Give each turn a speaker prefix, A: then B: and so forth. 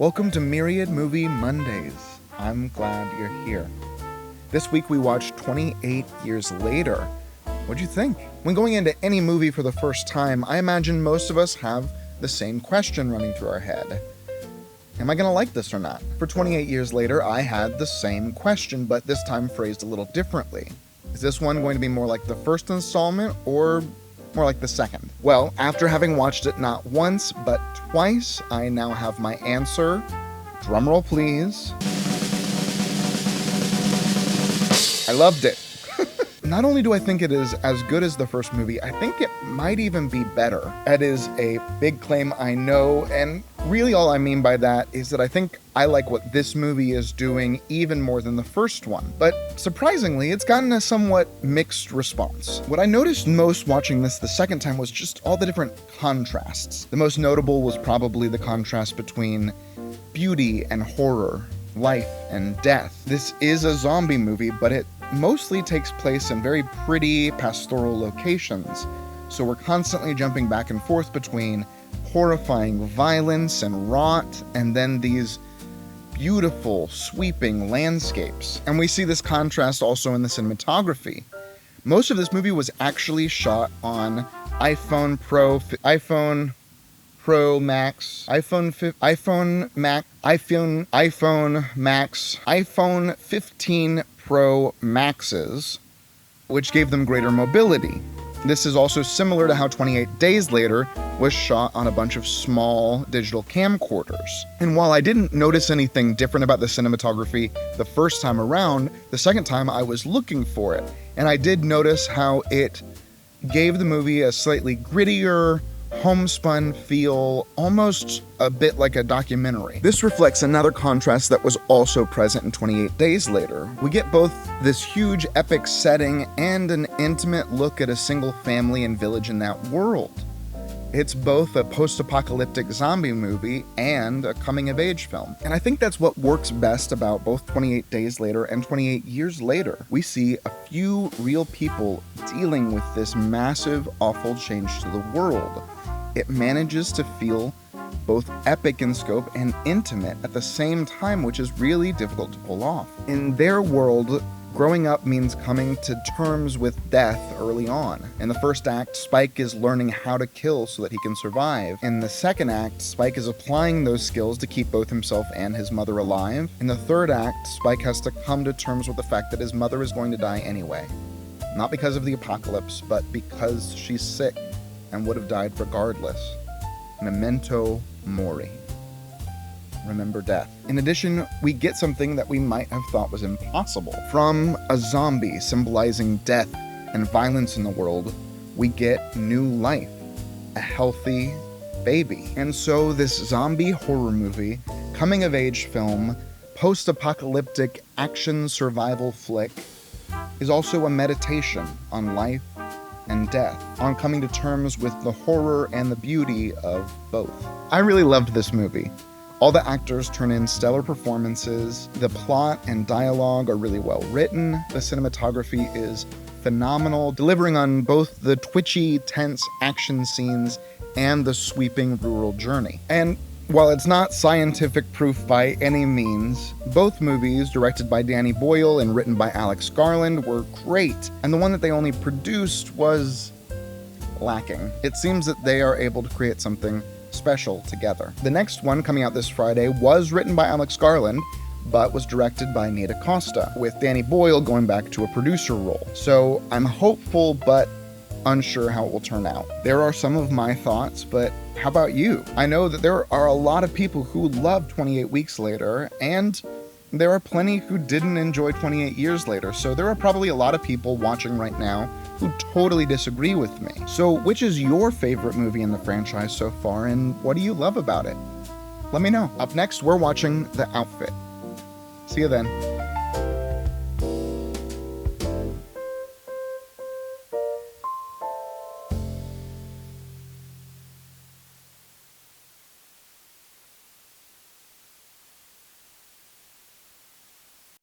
A: Welcome to Myriad Movie Mondays. I'm glad you're here. This week we watched 28 Years Later. What'd you think? When going into any movie for the first time, I imagine most of us have the same question running through our head. Am I gonna like this or not? For 28 Years Later, I had the same question, but this time phrased a little differently. Is this one going to be more like the first installment or more like the second? Well, after having watched it not once, but twice, I now have my answer. Drumroll, please. I loved it. Not only do I think it is as good as the first movie, I think it might even be better. That is a big claim, I know, and really all I mean by that is that I think I like what this movie is doing even more than the first one. But surprisingly, it's gotten a somewhat mixed response. What I noticed most watching this the second time was just all the different contrasts. The most notable was probably the contrast between beauty and horror, life and death. This is a zombie movie, but it mostly takes place in very pretty pastoral locations, so we're constantly jumping back and forth between horrifying violence and rot, and then these beautiful, sweeping landscapes. And we see this contrast also in the cinematography. Most of this movie was actually shot on iPhone Max, iPhone 15 Pro Maxes, which gave them greater mobility. This is also similar to how 28 Days Later was shot on a bunch of small digital camcorders. And while I didn't notice anything different about the cinematography the first time around, the second time I was looking for it. And I did notice how it gave the movie a slightly grittier, homespun feel, almost a bit like a documentary. This reflects another contrast that was also present in 28 Days Later. We get both this huge epic setting and an intimate look at a single family and village in that world. It's both a post-apocalyptic zombie movie and a coming-of-age film. And I think that's what works best about both 28 Days Later and 28 Years Later. We see a few real people dealing with this massive, awful change to the world. It manages to feel both epic in scope and intimate at the same time, which is really difficult to pull off. In their world, growing up means coming to terms with death early on. In the first act, Spike is learning how to kill so that he can survive. In the second act, Spike is applying those skills to keep both himself and his mother alive. In the third act, Spike has to come to terms with the fact that his mother is going to die anyway. Not because of the apocalypse, but because she's sick and would have died regardless. Memento mori. Remember death. In addition, we get something that we might have thought was impossible. From a zombie symbolizing death and violence in the world, we get new life, a healthy baby. And so this zombie horror movie, coming-of-age film, post-apocalyptic action survival flick, is also a meditation on life and death, on coming to terms with the horror and the beauty of both. I really loved this movie. All the actors turn in stellar performances, the plot and dialogue are really well written, the cinematography is phenomenal, delivering on both the twitchy, tense action scenes and the sweeping rural journey. And while it's not scientific proof by any means, both movies, directed by Danny Boyle and written by Alex Garland, were great, and the one that they only produced was lacking. It seems that they are able to create something special together. The next one, coming out this Friday, was written by Alex Garland, but was directed by Nita Costa, with Danny Boyle going back to a producer role. So I'm hopeful, but unsure how it will turn out. There are some of my thoughts, but how about you? I know that there are a lot of people who love 28 Weeks Later, and there are plenty who didn't enjoy 28 Years Later, so there are probably a lot of people watching right now who totally disagree with me. So which is your favorite movie in the franchise so far, and what do you love about it? Let me know. Up next, we're watching The Outfit. See you then.